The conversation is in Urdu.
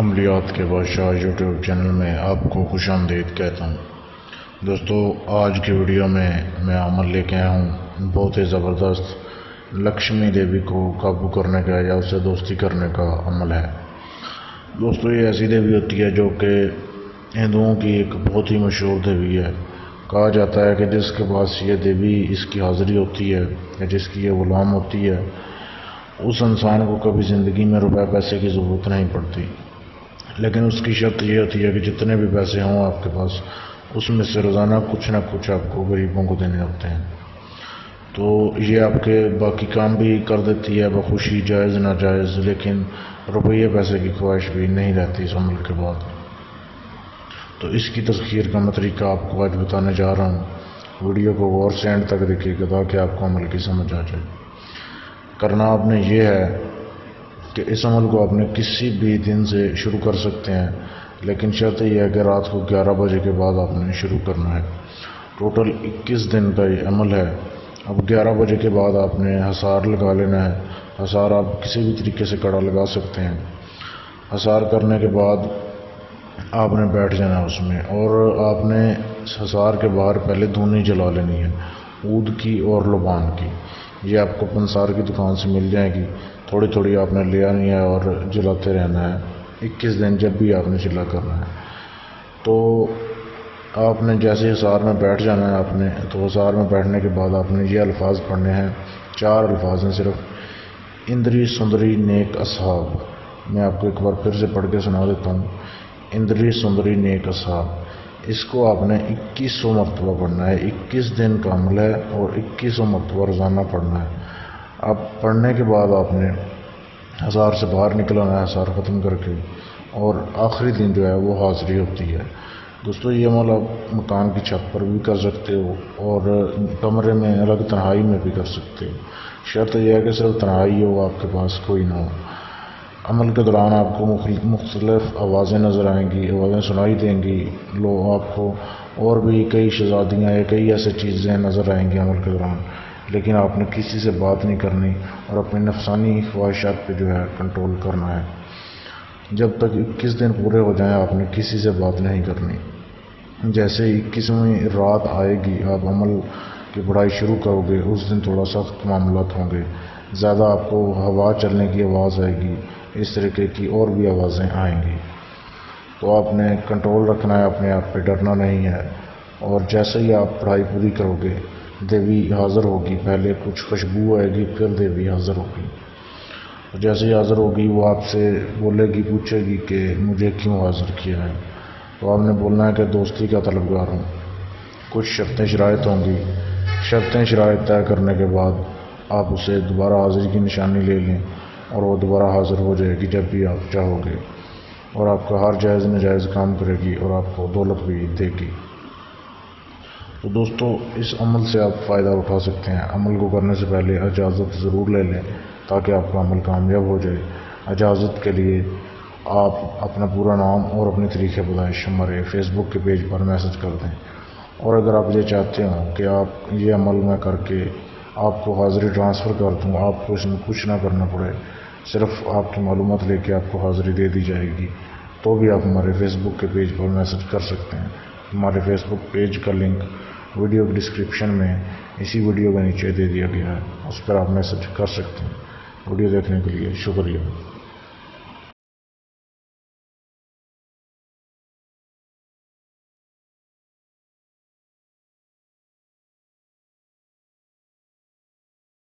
عملیات کے بادشاہ یوٹیوب چینل میں آپ کو خوش آمدید کہتا ہوں۔ دوستو، آج کی ویڈیو میں عمل لے کے آیا ہوں بہت ہی زبردست لکشمی دیوی کو قابو کرنے کا یا اسے دوستی کرنے کا عمل ہے۔ دوستو، یہ ایسی دیوی ہوتی ہے جو کہ ہندوؤں کی ایک بہت ہی مشہور دیوی ہے۔ کہا جاتا ہے کہ جس کے پاس یہ دیوی اس کی حاضری ہوتی ہے یا جس کی یہ غلام ہوتی ہے، اس انسان کو کبھی زندگی میں روپے پیسے کی ضرورت نہیں پڑتی، لیکن اس کی شرط یہ ہوتی ہے کہ جتنے بھی پیسے ہوں آپ کے پاس، اس میں سے روزانہ کچھ نہ کچھ آپ کو غریبوں کو دینے ہوتے ہیں۔ تو یہ آپ کے باقی کام بھی کر دیتی ہے بخوشی، جائز ناجائز، لیکن روپیے پیسے کی خواہش بھی نہیں رہتی اس عمل کے بعد۔ تو اس کی تسخیر کا میں طریقہ آپ کو آج بتانے جا رہا ہوں۔ ویڈیو کو غور سے اینڈ تک دیکھیے گا تاکہ آپ کو عمل کی سمجھ آ جائے۔ کرنا آپ نے یہ ہے کہ اس عمل کو آپ نے کسی بھی دن سے شروع کر سکتے ہیں، لیکن شرط یہ ہے کہ رات کو 11 بجے کے بعد آپ نے شروع کرنا ہے۔ ٹوٹل 21 دن کا یہ عمل ہے۔ اب 11 بجے کے بعد آپ نے حصار لگا لینا ہے۔ حصار آپ کسی بھی طریقے سے کڑا لگا سکتے ہیں۔ حصار کرنے کے بعد آپ نے بیٹھ جانا ہے اس میں، اور آپ نے حصار کے باہر پہلے دھونی جلا لینی ہے، عود کی اور لبان کی۔ یہ آپ کو پنسار کی دکان سے مل جائے گی، تھوڑی تھوڑی آپ نے لے آنی ہے اور جلاتے رہنا ہے 21 دن جب بھی آپ نے چلا کرنا ہے۔ تو آپ نے جیسے حصار میں بیٹھ جانا ہے آپ نے، تو حصار میں بیٹھنے کے بعد آپ نے یہ الفاظ پڑھنے ہیں، 4 الفاظ ہیں صرف۔ اندری سندری نیک اصحاب، میں آپ کو ایک بار پھر سے پڑھ کے سنا دیتا ہوں۔ اندری سندری نیک اصحاب، اس کو آپ نے 2100 مرتبہ پڑھنا ہے۔ 21 دن کا عمل ہے اور 2100 مرتبہ روزانہ پڑھنا ہے۔ اب پڑھنے کے بعد آپ نے حصار سے باہر نکلنا ہے حصار ختم کر کے، اور آخری دن جو ہے وہ حاضری ہوتی ہے۔ دوستو، یہ عمل آپ مکان کی چھت پر بھی کر سکتے ہو اور کمرے میں الگ تنہائی میں بھی کر سکتے ہو۔ شرط یہ ہے کہ صرف تنہائی ہو، آپ کے پاس کوئی نہ ہو۔ عمل کے دوران آپ کو مختلف آوازیں نظر آئیں گی، آوازیں سنائی دیں گی، آپ کو اور بھی کئی شہزادیاں یا کئی ایسے چیزیں نظر آئیں گی عمل کے دوران، لیکن آپ نے کسی سے بات نہیں کرنی اور اپنی نفسانی خواہشات پہ جو ہے کنٹرول کرنا ہے۔ جب تک 21 دن پورے ہو جائیں آپ نے کسی سے بات نہیں کرنی۔ جیسے 21ویں رات آئے گی آپ عمل کی پڑھائی شروع کرو گے، اس دن تھوڑا سخت معاملات ہوں گے، زیادہ آپ کو ہوا چلنے کی آواز آئے گی، اس طریقے کی اور بھی آوازیں آئیں گی۔ تو آپ نے کنٹرول رکھنا ہے اپنے آپ پہ، ڈرنا نہیں ہے۔ اور جیسے ہی آپ پڑھائی پوری کرو گے دیوی حاضر ہوگی، پہلے کچھ خوشبو آئے گی، پھر دیوی حاضر ہوگی۔ جیسے ہی حاضر ہوگی وہ آپ سے بولے گی، پوچھے گی کہ مجھے کیوں حاضر کیا ہے۔ تو آپ نے بولنا ہے کہ دوستی کا طلبگار ہوں۔ کچھ شرطیں شرائط ہوں گی، شرطیں شرائط طے کرنے کے بعد آپ اسے دوبارہ حاضری کی نشانی لے لیں اور وہ دوبارہ حاضر ہو جائے گی جب بھی آپ چاہو گے، اور آپ کا ہر جائز ناجائز کام کرے گی اور آپ کو دولت بھی دے گی۔ تو دوستو، اس عمل سے آپ فائدہ اٹھا سکتے ہیں۔ عمل کو کرنے سے پہلے اجازت ضرور لے لیں تاکہ آپ کا عمل کامیاب ہو جائے۔ اجازت کے لیے آپ اپنا پورا نام اور اپنی تاریخ پیدائش ہمارے فیس بک کے پیج پر میسج کر دیں، اور اگر آپ یہ چاہتے ہوں کہ آپ یہ عمل میں کر کے آپ کو حاضری ٹرانسفر کر دوں، آپ کو اس میں کچھ نہ کرنا پڑے، صرف آپ کی معلومات لے کے آپ کو حاضری دے دی جائے گی، تو بھی آپ ہمارے فیس بک کے پیج پر میسج کر سکتے ہیں۔ ہمارے فیس بک پیج کا لنک ویڈیو کی ڈسکرپشن میں اسی ویڈیو کے نیچے دے دیا گیا ہے، اس پر آپ میسج کر سکتے ہیں۔ ویڈیو دیکھنے کے لیے شکریہ۔